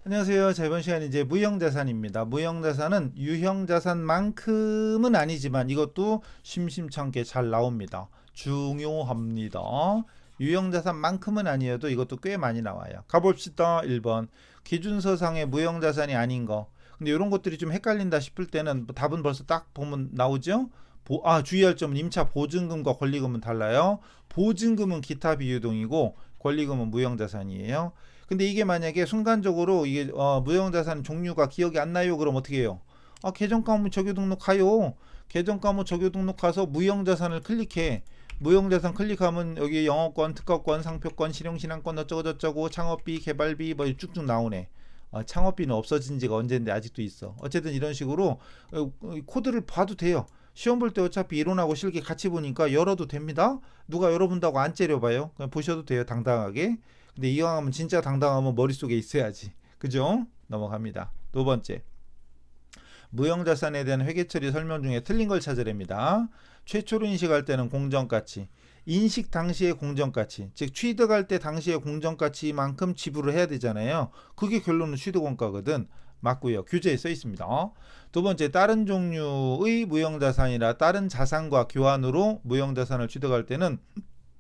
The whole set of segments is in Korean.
안녕하세요. 자, 이번 시간 이제 무형자산입니다. 무형자산은 유형자산만큼은 아니지만 이것도 심심찮게 잘 나옵니다. 중요합니다. 유형자산만큼은 아니어도 이것도 꽤 많이 나와요. 가봅시다. 1번. 기준서상의 무형자산이 아닌 거. 근데 이런 것들이 좀 헷갈린다 싶을 때는 답은 벌써 딱 보면 나오죠? 주의할 점은 임차 보증금과 권리금은 달라요. 보증금은 기타 비유동이고 권리금은 무형자산이에요. 근데 이게 만약에 순간적으로 이게 무형자산 종류가 기억이 안 나요. 그럼 어떻게 해요? 계정가무 적유 등록 가요. 계정가무 적유 등록 가서 무형자산을 클릭해. 무형자산 클릭하면 여기 영업권, 특허권, 상표권, 실용신한권 어쩌고저쩌고 창업비, 개발비 뭐 쭉쭉 나오네. 창업비는 없어진 지가 언젠데 아직도 있어. 어쨌든 이런 식으로 코드를 봐도 돼요. 시험 볼 때 어차피 이론하고 실기 같이 보니까 열어도 됩니다. 누가 열어본다고 안 째려봐요. 그냥 보셔도 돼요. 당당하게. 근데 이왕하면 진짜 당당하면 머릿속에 있어야지. 그죠? 넘어갑니다. 두 번째. 무형자산에 대한 회계처리 설명 중에 틀린 걸 찾으랍니다. 최초로 인식할 때는 공정가치. 인식 당시의 공정가치. 즉 취득할 때 당시의 공정가치만큼 지불을 해야 되잖아요. 그게 결론은 취득원가거든. 맞고요. 규제에 써 있습니다. 두 번째, 다른 종류의 무형자산이나 다른 자산과 교환으로 무형자산을 취득할 때는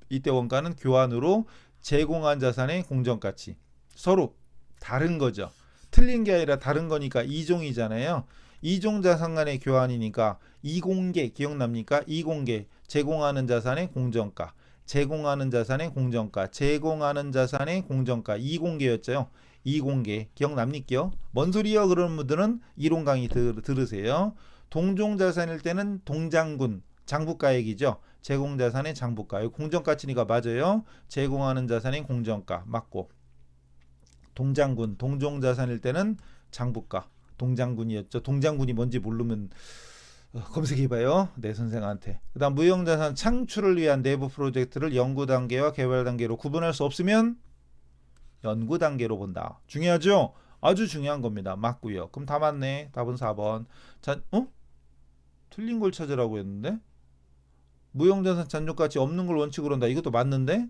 이때 원가는 교환으로 제공한 자산의 공정가치. 서로 다른 거죠. 틀린 게 아니라 다른 거니까 이종이잖아요. 이종 자산 간의 교환이니까 이공계 기억납니까? 이공계 제공하는 자산의 공정가, 제공하는 자산의 공정가, 제공하는 자산의 공정가 이공계였죠. 이공계 기억납니까? 뭔 소리요? 그런 분들은 이론 강의 들으세요. 동종 자산일 때는 동장군 장부가액이죠. 제공자산의 장부가. 공정가치니까 맞아요. 제공하는 자산의 공정가 맞고. 동장군 동종자산일 때는 장부가. 동장군이었죠. 동장군이 뭔지 모르면 검색해봐요. 내 선생한테. 그다음 무형자산 창출을 위한 내부 프로젝트를 연구 단계와 개발 단계로 구분할 수 없으면 연구 단계로 본다. 중요하죠? 아주 중요한 겁니다. 맞고요. 그럼 다 맞네. 답은 4번. 자, 틀린 걸 찾으라고 했는데 무형자산 잔존가치 없는 걸 원칙으로 한다. 이것도 맞는데?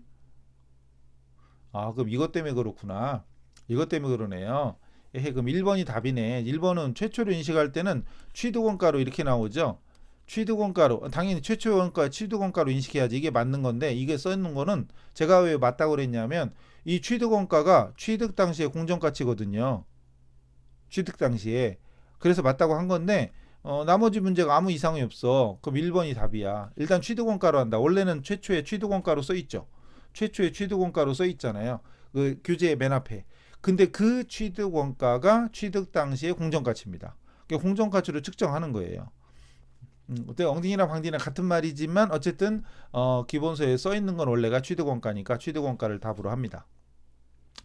그럼 이것 때문에 그렇구나. 이것 때문에 그러네요. 그럼 1번이 답이네. 1번은 최초로 인식할 때는 취득원가로 이렇게 나오죠. 취득원가로 당연히 최초원가 취득원가로 인식해야지 이게 맞는 건데 이게 써있는 거는 제가 왜 맞다고 그랬냐면 이 취득원가가 취득 당시의 공정가치거든요. 취득 당시에. 그래서 맞다고 한 건데 나머지 문제가 아무 이상이 없어. 그럼 1번이 답이야. 일단 취득원가로 한다. 원래는 최초의 취득원가로 써있죠. 최초의 취득원가로 써있잖아요. 그 규제의 맨 앞에. 근데 그 취득원가가 취득 당시의 공정가치입니다. 그러니까 공정가치로 측정하는 거예요. 어때 엉덩이나 방디나 같은 말이지만 어쨌든 기본서에 써있는 건 원래가 취득원가니까 취득원가를 답으로 합니다.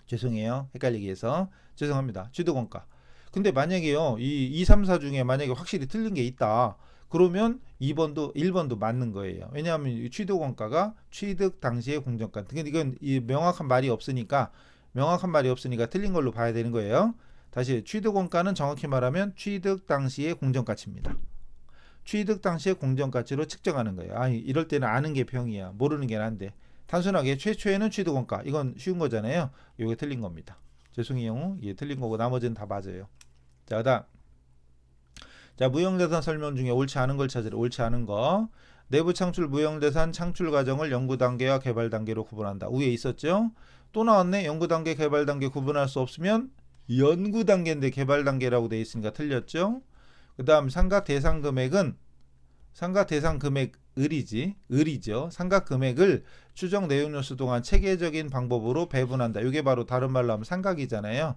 죄송해요. 헷갈리게 해서 죄송합니다. 취득원가. 근데 만약에요. 이 2, 3, 4 중에 만약에 확실히 틀린 게 있다. 그러면 2번도 1번도 맞는 거예요. 왜냐하면 취득원가가 취득 당시의 공정가. 근데 이건 명확한 말이 없으니까 틀린 걸로 봐야 되는 거예요. 다시 취득원가는 정확히 말하면 취득 당시의 공정가치입니다. 취득 당시의 공정가치로 측정하는 거예요. 이럴 때는 아는 게 병이야. 모르는 게 난데. 단순하게 최초에는 취득원가. 이건 쉬운 거잖아요. 이게 틀린 겁니다. 죄송해요. 이게 틀린 거고 나머지는 다 맞아요. 자, 그다음. 자, 무형자산 설명 중에 옳지 않은 걸 찾으래. 옳지 않은 거. 내부 창출 무형자산 창출 과정을 연구 단계와 개발 단계로 구분한다. 위에 있었죠? 또 나왔네. 연구 단계, 개발 단계 구분할 수 없으면 연구 단계인데 개발 단계라고 돼 있으니까 틀렸죠? 그다음 상각 대상 금액은 상각 대상 금액 을이죠. 상각 금액을 추정 내용 요소 동안 체계적인 방법으로 배분한다. 이게 바로 다른 말로 하면 상각이잖아요.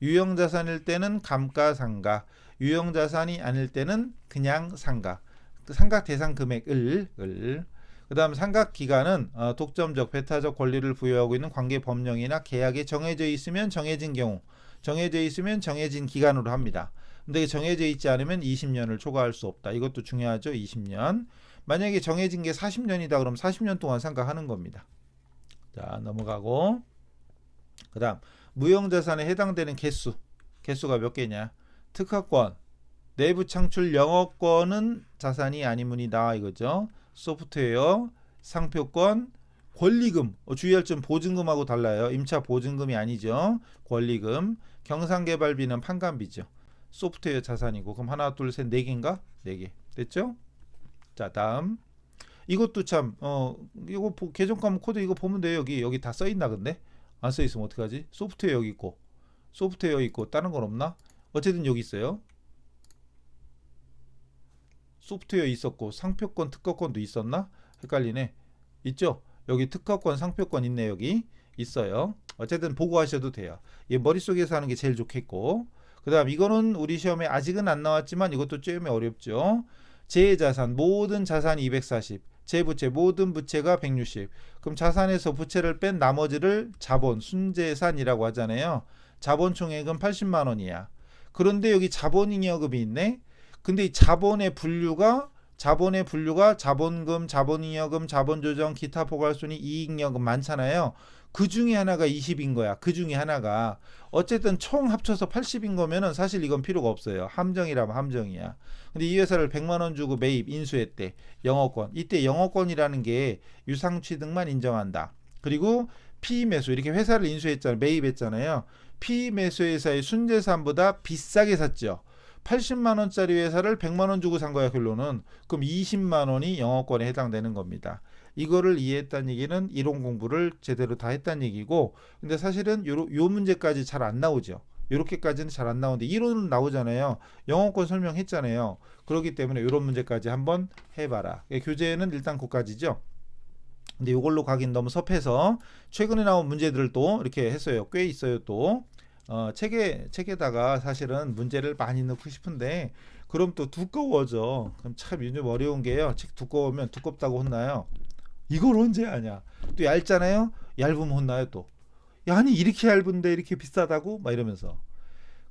유형자산일 때는 감가상각, 유형자산이 아닐 때는 그냥 상각. 상각 대상 금액을 그다음 상각 기간은 독점적, 배타적 권리를 부여하고 있는 관계 법령이나 계약에 정해져 있으면 정해진 경우, 정해져 있으면 정해진 기간으로 합니다. 근데 정해져 있지 않으면 20년을 초과할 수 없다. 이것도 중요하죠. 20년. 만약에 정해진 게 40년이다 그럼 40년 동안 상각하는 겁니다. 자, 넘어가고. 그다음 무형자산에 해당되는 개수가 몇 개냐? 특허권, 내부 창출 영업권은 자산이 아니문이다 이거죠. 소프트웨어, 상표권, 권리금. 주의할 점 보증금하고 달라요. 임차 보증금이 아니죠. 권리금. 경상개발비는 판관비죠. 소프트웨어 자산이고. 그럼 하나 둘 셋 네 개인가? 네 개. 됐죠? 자, 다음. 이것도 참 이거 계정 과목 코드 이거 보면 돼요. 여기 다 써 있나 근데? 안 써 있으면 어떡하지? 소프트웨어 여기 있고. 소프트웨어 있고 다른 건 없나? 어쨌든 여기 있어요. 소프트웨어 있었고 상표권 특허권도 있었나? 헷갈리네. 있죠? 여기 특허권 상표권 있네. 여기 있어요. 어쨌든 보고 하셔도 돼요. 얘 머릿속에서 하는 게 제일 좋겠고. 그 다음 이거는 우리 시험에 아직은 안 나왔지만 이것도 좀 어렵죠. 제자산 모든 자산이 240, 제부채 모든 부채가 160. 그럼 자산에서 부채를 뺀 나머지를 자본 순재산이라고 하잖아요. 자본 총액은 80만 원이야. 그런데 여기 자본잉여금이 있네. 근데 이 자본의 분류가 자본금, 자본잉여금, 자본조정, 기타 포괄손익, 이익여금 많잖아요. 그 중에 하나가 20인 거야. 그 중에 하나가. 어쨌든 총 합쳐서 80인 거면은 사실 이건 필요가 없어요. 함정이라면 함정이야. 근데 이 회사를 100만 원 주고 매입 인수했대. 영어권. 이때 영어권이라는 게 유상취득만 인정한다. 그리고 피매수 이렇게 회사를 인수했잖아요. 매입했잖아요. 피매수 회사의 순재산보다 비싸게 샀죠. 80만 원짜리 회사를 100만 원 주고 산 거야, 결론은. 그럼 20만 원이 영어권에 해당되는 겁니다. 이거를 이해했다는 얘기는 이론 공부를 제대로 다 했다는 얘기고, 근데 사실은 요 문제까지 잘 안 나오죠. 요렇게까지는 잘 안 나오는데 이론은 나오잖아요. 영어권 설명했잖아요. 그렇기 때문에 이런 문제까지 한번 해봐라. 교재는 일단 그까지죠. 근데 이걸로 가긴 너무 섭해서 최근에 나온 문제들을 또 이렇게 했어요. 꽤 있어요 또. 책에다가 사실은 문제를 많이 넣고 싶은데 그럼 또 두꺼워져. 그럼 참 요즘 어려운 게요. 책 두꺼우면 두껍다고 혼나요. 이걸 언제 하냐. 또 얇잖아요. 얇으면 혼나요 또. 야, 아니 이렇게 얇은데 이렇게 비싸다고? 막 이러면서.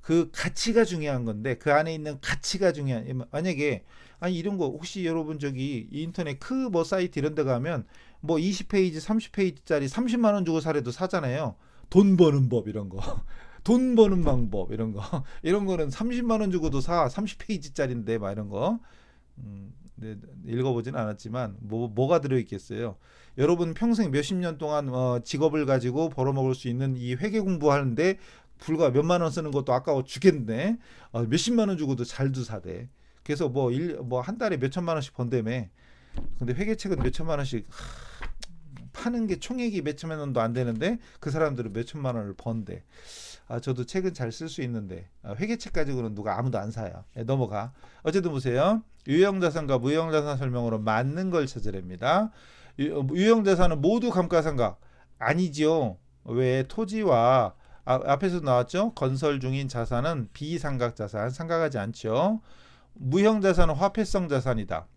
그 가치가 중요한 건데 그 안에 있는 가치가 중요한. 만약에 아니 이런 거 혹시 여러분 저기 인터넷 그 뭐 사이트 이런 데 가면 뭐 20페이지 30페이지짜리 30만 원 주고 사래도 사잖아요. 돈 버는 법 이런 거. 돈 버는 방법 이런 거. 이런 거는 30만 원 주고도 사. 30페이지짜리인데 막 이런 거. 네, 읽어보진 않았지만 뭐가 들어있겠어요. 여러분 평생 몇십 년 동안 직업을 가지고 벌어먹을 수 있는 이 회계 공부하는데 불과 몇만 원 쓰는 것도 아까워 죽겠네. 몇십만 원 주고도 잘도 사대. 그래서 뭐 한 달에 몇천만 원씩 번다며. 근데 회계책은 몇천만 원씩 파는 게 총액이 몇천만 원도 안 되는데 그 사람들은 몇천만 원을 번대. 저도 책은 잘 쓸 수 있는데 회계책 가지고는 누가 아무도 안 사요. 넘어가. 어쨌든 보세요. 유형자산과 무형자산 설명으로 맞는 걸 찾으랍니다. 유형자산은 모두 감가상각 아니지요. 왜 토지와 앞에서 나왔죠. 건설 중인 자산은 비상각자산 상각하지 않죠. 무형자산은 화폐성 자산이다.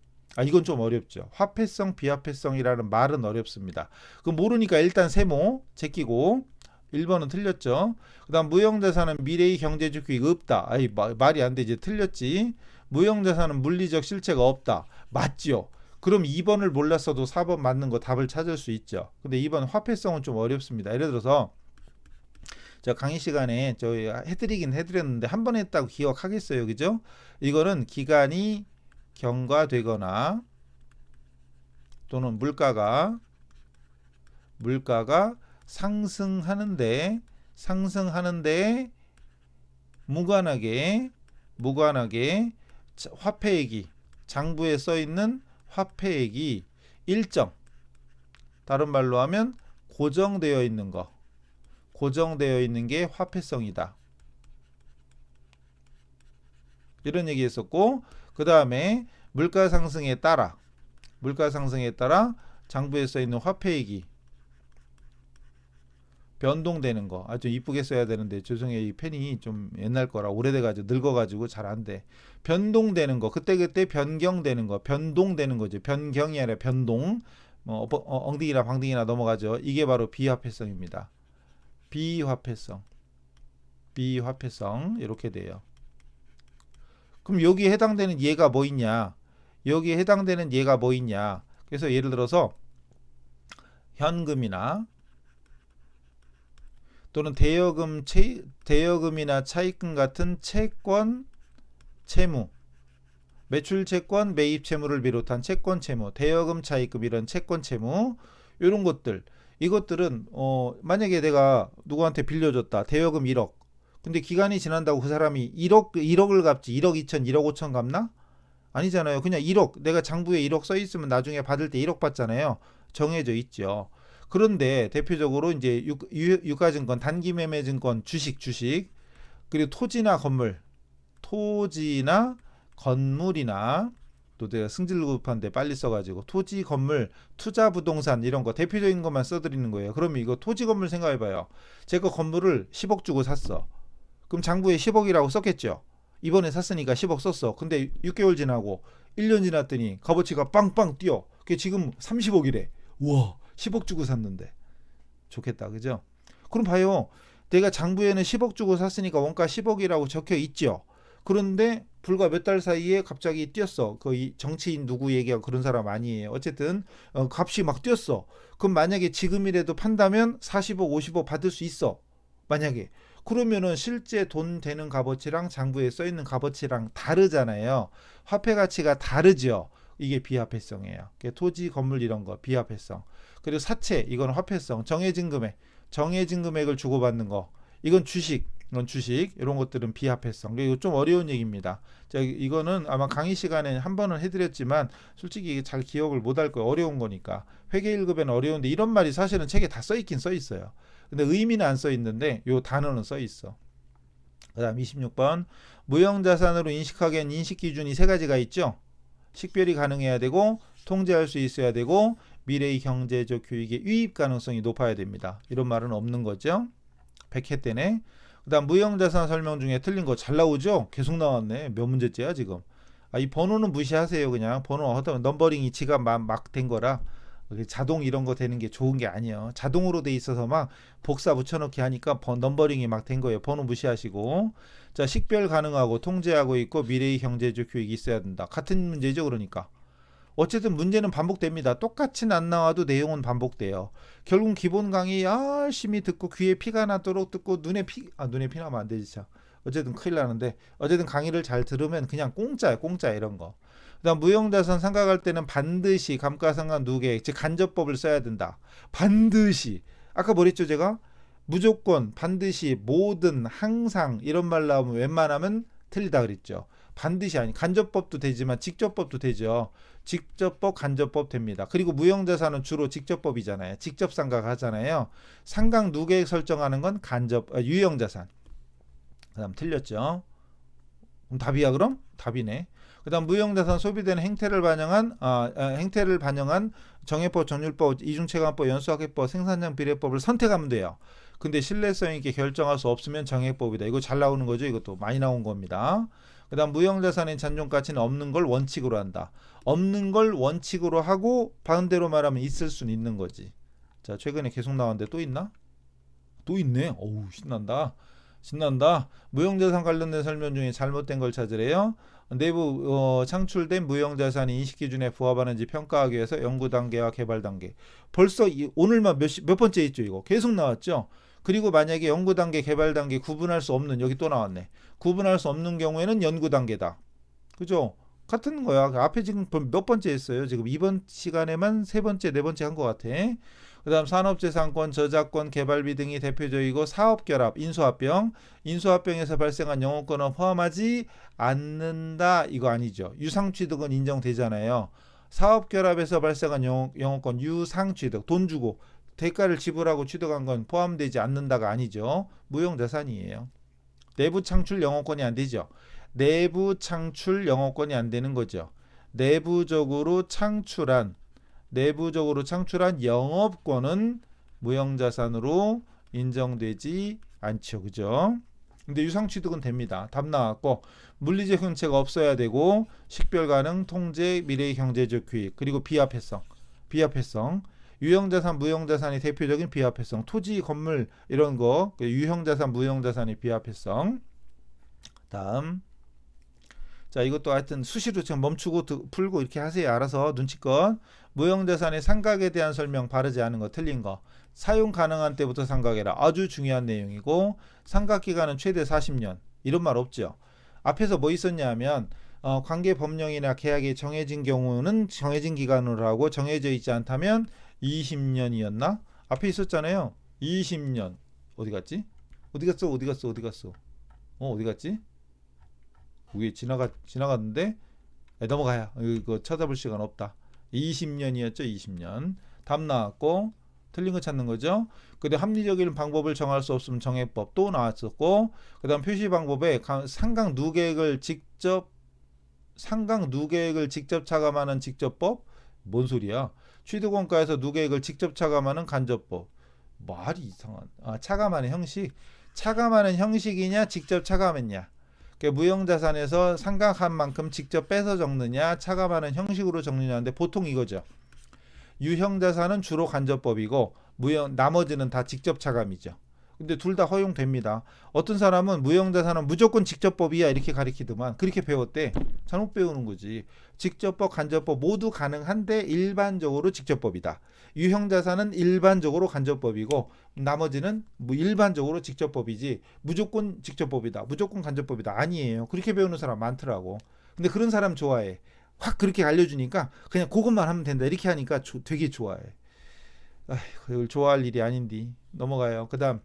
이건 좀 어렵죠. 화폐성 비화폐성이라는 말은 어렵습니다. 그 모르니까 일단 세모 제끼고 1번은 틀렸죠. 그 다음 무형자산은 미래의 경제주익이 없다. 말이 안 되지. 틀렸지. 무형자산은 물리적 실체가 없다. 맞죠. 그럼 2번을 몰랐어도 4번 맞는 거 답을 찾을 수 있죠. 근데 2번 화폐성은 좀 어렵습니다. 예를 들어서 저 강의 시간에 저희 해드리긴 해드렸는데 한 번 했다고 기억하겠어요. 그죠? 이거는 기간이 경과되거나 또는 물가가 상승하는데 무관하게 화폐액이 장부에 써 있는 화폐액이 일정, 다른 말로 하면 고정되어 있는 게 화폐성이다. 이런 얘기 했었고, 그 다음에 물가 상승에 따라 장부에 써 있는 화폐액이 변동되는 거. 좀 이쁘게 써야 되는데 죄송해요. 이 펜이 좀 옛날 거라 오래돼가지고 늙어가지고 잘 안 돼. 변동되는 거. 그때 변경되는 거. 변동되는 거죠. 변경이 아니라 변동. 엉덩이나 방등이나 넘어가죠. 이게 바로 비화폐성입니다. 비화폐성 이렇게 돼요. 그럼 여기에 해당되는 예가 뭐 있냐? 그래서 예를 들어서 현금이나 또는 대여금이나 차입금 같은 채권, 채무, 매출 채권, 매입 채무를 비롯한 채권 채무, 대여금, 차입금 이런 채권 채무 이런 것들. 이것들은 만약에 내가 누구한테 빌려줬다. 대여금 1억. 근데 기간이 지난다고 그 사람이 1억을 갚지 1억 2천, 1억 5천 갚나? 아니잖아요. 그냥 1억, 내가 장부에 1억 써 있으면 나중에 받을 때 1억 받잖아요. 정해져 있죠. 그런데 대표적으로 이제 유가증권, 단기매매증권, 주식, 그리고 토지나 건물이나 또 내가 승질급한데 빨리 써가지고 토지, 건물, 투자 부동산 이런 거 대표적인 것만 써드리는 거예요. 그러면 이거 토지, 건물 생각해봐요. 제가 건물을 10억 주고 샀어. 그럼 장부에 10억이라고 썼겠죠. 이번에 샀으니까 10억 썼어. 근데 6개월 지나고 1년 지났더니 값어치가 빵빵 뛰어. 그게 지금 30억이래. 우와, 10억 주고 샀는데. 좋겠다, 그죠? 그럼 봐요. 내가 장부에는 10억 주고 샀으니까 원가 10억이라고 적혀 있죠. 그런데 불과 몇 달 사이에 갑자기 뛰었어. 그 정치인 누구 얘기가 그런 사람 아니에요. 어쨌든 값이 막 뛰었어. 그럼 만약에 지금이라도 판다면 40억, 50억 받을 수 있어. 만약에. 그러면은 실제 돈 되는 값어치랑 장부에 써 있는 값어치랑 다르잖아요. 화폐 가치가 다르죠. 이게 비화폐성이에요. 토지, 건물 이런 거 비화폐성. 그리고 사채 이건 화폐성. 정해진 금액을 주고받는 거. 이건 주식 이런 것들은 비화폐성. 이거 좀 어려운 얘기입니다. 자, 이거는 아마 강의 시간에 한 번은 해드렸지만 솔직히 잘 기억을 못할 거예요. 어려운 거니까. 회계 1급에는 어려운데 이런 말이 사실은 책에 다 써있긴 써있어요. 근데 의미는 안 써있는데 요 단어는 써있어. 그 다음 26번 무형자산으로 인식하기엔 인식기준이 세 가지가 있죠. 식별이 가능해야 되고 통제할 수 있어야 되고 미래의 경제적 교육의 유입 가능성이 높아야 됩니다. 이런 말은 없는 거죠. 100회 때네. 그 다음 무형자산 설명 중에 틀린 거 잘 나오죠. 계속 나왔네. 몇 문제째야 지금. 이 번호는 무시하세요. 그냥 번호 어떤 넘버링이 지가 막 된 거라 자동 이런 거 되는 게 좋은 게 아니에요. 자동으로 돼 있어서 막 복사 붙여넣기 하니까 넘버링이 막 된 거예요. 번호 무시하시고. 자, 식별 가능하고 통제하고 있고 미래의 경제적 교육이 있어야 된다. 같은 문제죠. 그러니까 어쨌든 문제는 반복됩니다. 똑같이는 안 나와도 내용은 반복돼요. 결국 기본 강의 열심히 듣고 귀에 피가 나도록 듣고 눈에 피 나면 안 되지 참. 어쨌든 큰일 나는데 어쨌든 강의를 잘 들으면 그냥 공짜 이런 거. 그다음 무형자산 상각할 때는 반드시 감가상각 누계 즉 간접법을 써야 된다. 반드시. 아까 뭐랬죠 제가? 무조건, 반드시, 모든, 항상 이런 말 나오면 웬만하면 틀리다 그랬죠. 반드시 아니 간접법도 되지만 직접법도 되죠. 직접법, 간접법 됩니다. 그리고 무형자산은 주로 직접법이잖아요. 직접 상각하잖아요. 상각 누계 설정하는 건 유형자산. 그다음 틀렸죠. 그럼 답이야 그럼? 답이네. 그다음 무형자산 소비되는 행태를 반영한 정해법, 정률법, 이중체감법, 연수학회법, 생산량 비례법을 선택하면 돼요. 근데 신뢰성 있게 결정할 수 없으면 정해법이다. 이거 잘 나오는 거죠. 이것도 많이 나온 겁니다. 그다음 무형자산의 잔존가치는 없는 걸 원칙으로 한다. 없는 걸 원칙으로 하고 반대로 말하면 있을 수는 있는 거지. 자, 최근에 계속 나왔는데 또 있나? 또 있네. 어우, 신난다. 무형자산 관련된 설명 중에 잘못된 걸 찾으래요. 내부 창출된 무형자산이 인식기준에 부합하는지 평가하기 위해서 연구 단계와 개발 단계. 벌써 오늘만 몇 번째 있죠 이거. 계속 나왔죠. 그리고 만약에 연구 단계, 개발 단계 구분할 수 없는 여기 또 나왔네. 구분할 수 없는 경우에는 연구 단계다. 그죠? 같은 거야. 앞에 지금 몇 번째 했어요. 지금 이번 시간에만 세 번째, 네 번째 한 것 같아. 그 다음 산업재산권, 저작권, 개발비 등이 대표적이고 사업결합, 인수합병에서 발생한 영업권은 포함하지 않는다. 이거 아니죠. 유상취득은 인정되잖아요. 사업결합에서 발생한 영업권, 유상취득, 돈 주고 대가를 지불하고 취득한 건 포함되지 않는다가 아니죠. 무형자산이에요. 내부 창출 영업권이 안 되죠. 내부 창출 영업권이 안 되는 거죠. 내부적으로 창출한 영업권은 무형자산으로 인정되지 않죠. 그죠? 근데 유상취득은 됩니다. 답 나왔고 물리적 형체가 없어야 되고 식별 가능, 통제, 미래의 경제적 규익 그리고 비화폐성. 유형자산, 무형자산이 대표적인 비화폐성. 토지, 건물 이런 거 유형자산, 무형자산의 비화폐성. 다음 자, 이것도 하여튼 수시로 지금 멈추고 풀고 이렇게 하세요. 알아서 눈치껏. 무형자산의 상각에 대한 설명 바르지 않은 거, 틀린 거. 사용 가능한 때부터 상각해라. 아주 중요한 내용이고 상각 기간은 최대 40년. 이런 말 없죠. 앞에서 뭐 있었냐 하면 관계 법령이나 계약이 정해진 경우는 정해진 기간으로 하고 정해져 있지 않다면 20년이었나? 앞에 있었잖아요. 20년. 어디 갔지? 어디 갔어? 어디 갔지? 위에 지나갔는데 넘어가야 이거 찾아볼 시간 없다. 20년이었죠. 20년. 답 나왔고 틀린 거 찾는 거죠. 그다음 합리적인 방법을 정할 수 없으면 정해법 또 나왔었고 그다음 표시 방법에 상강 누계획을 직접 차감하는 직접법 뭔 소리야? 취득원가에서 누계획을 직접 차감하는 간접법 말이 이상한. 차감하는 형식. 차감하는 형식이냐 직접 차감했냐. 무형자산에서 상각한 만큼 직접 빼서 적느냐 차감하는 형식으로 적느냐인데 보통 이거죠. 유형자산은 주로 간접법이고 나머지는 다 직접 차감이죠. 근데 둘 다 허용됩니다. 어떤 사람은 무형자산은 무조건 직접법이야 이렇게 가리키더만 그렇게 배웠대. 잘못 배우는 거지. 직접법, 간접법 모두 가능한데 일반적으로 직접법이다. 유형자산은 일반적으로 간접법이고 나머지는 일반적으로 직접법이지 무조건 직접법이다. 무조건 간접법이다. 아니에요. 그렇게 배우는 사람 많더라고. 근데 그런 사람 좋아해. 확 그렇게 알려주니까 그냥 그것만 하면 된다 이렇게 하니까 되게 좋아해. 그걸 좋아할 일이 아닌데 넘어가요. 그 다음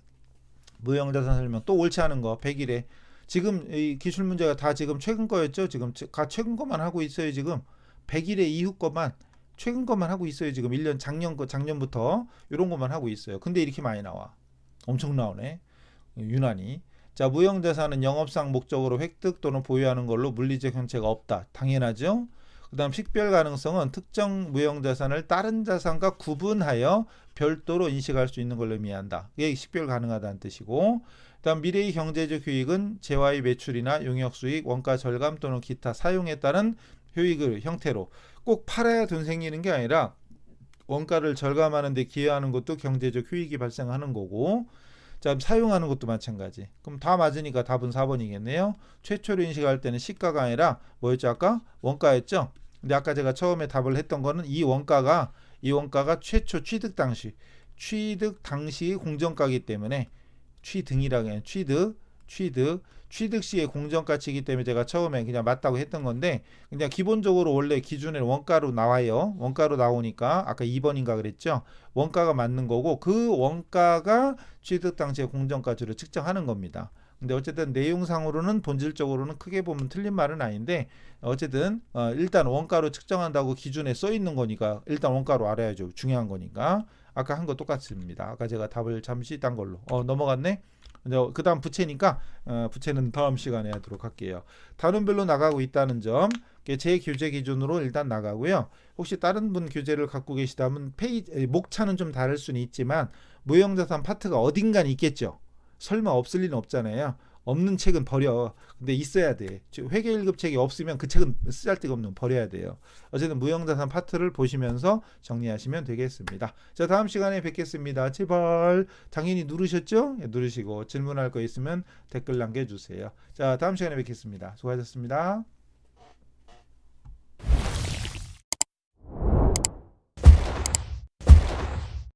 무형자산 설명 또 옳지 않은 거 100일에 지금 이 기출 문제가 다 지금 최근 거였죠. 지금 최근 거만 하고 있어요. 지금 100일에 이후 거만 최근 거만 하고 있어요. 지금 1년 작년부터 이런 것만 하고 있어요. 근데 이렇게 많이 나와. 엄청 나오네. 유난히. 자, 무형자산은 영업상 목적으로 획득 또는 보유하는 걸로 물리적 형체가 없다. 당연하죠. 그 다음 식별 가능성은 특정 무형자산을 다른 자산과 구분하여 별도로 인식할 수 있는 걸 의미한다. 이게 식별 가능하다는 뜻이고 그 다음 미래의 경제적 효익은 재화의 매출이나 용역수익, 원가 절감 또는 기타 사용에 따른 효익을 형태로 꼭 팔아야 돈 생기는 게 아니라 원가를 절감하는 데 기여하는 것도 경제적 효익이 발생하는 거고 자, 사용하는 것도 마찬가지. 그럼 다 맞으니까 답은 4번이겠네요. 최초로 인식할 때는 시가가 아니라 뭐였죠? 아까 원가였죠? 근데 아까 제가 처음에 답을 했던 거는 이 원가가 최초 취득 당시 공정가이기 때문에 취득이라고 해요. 취득 시의 공정가치이기 때문에 제가 처음에 그냥 맞다고 했던 건데 그냥 기본적으로 원래 기준에 원가로 나와요. 원가로 나오니까 아까 2번인가 그랬죠. 원가가 맞는 거고 그 원가가 취득 당시의 공정가치로 측정하는 겁니다. 근데 어쨌든 내용상으로는 본질적으로는 크게 보면 틀린 말은 아닌데 어쨌든 일단 원가로 측정한다고 기준에 써 있는 거니까 일단 원가로 알아야죠. 중요한 거니까. 아까 한 거 똑같습니다. 아까 제가 답을 잠시 딴 걸로 넘어갔네. 그 다음 부채니까 부채는 다음 시간에 하도록 할게요. 단원별로 나가고 있다는 점 제 교재 기준으로 일단 나가고요. 혹시 다른 분 교재를 갖고 계시다면 목차는 좀 다를 수는 있지만 무형자산 파트가 어딘가는 있겠죠. 설마 없을 리는 없잖아요. 없는 책은 버려. 근데 있어야 돼. 회계 1급 책이 없으면 그 책은 쓰잘데가 없는 버려야 돼요. 어쨌든 무형자산 파트를 보시면서 정리하시면 되겠습니다. 자, 다음 시간에 뵙겠습니다. 제발 당연히 누르셨죠? 네, 누르시고 질문할 거 있으면 댓글 남겨주세요. 자, 다음 시간에 뵙겠습니다. 수고하셨습니다.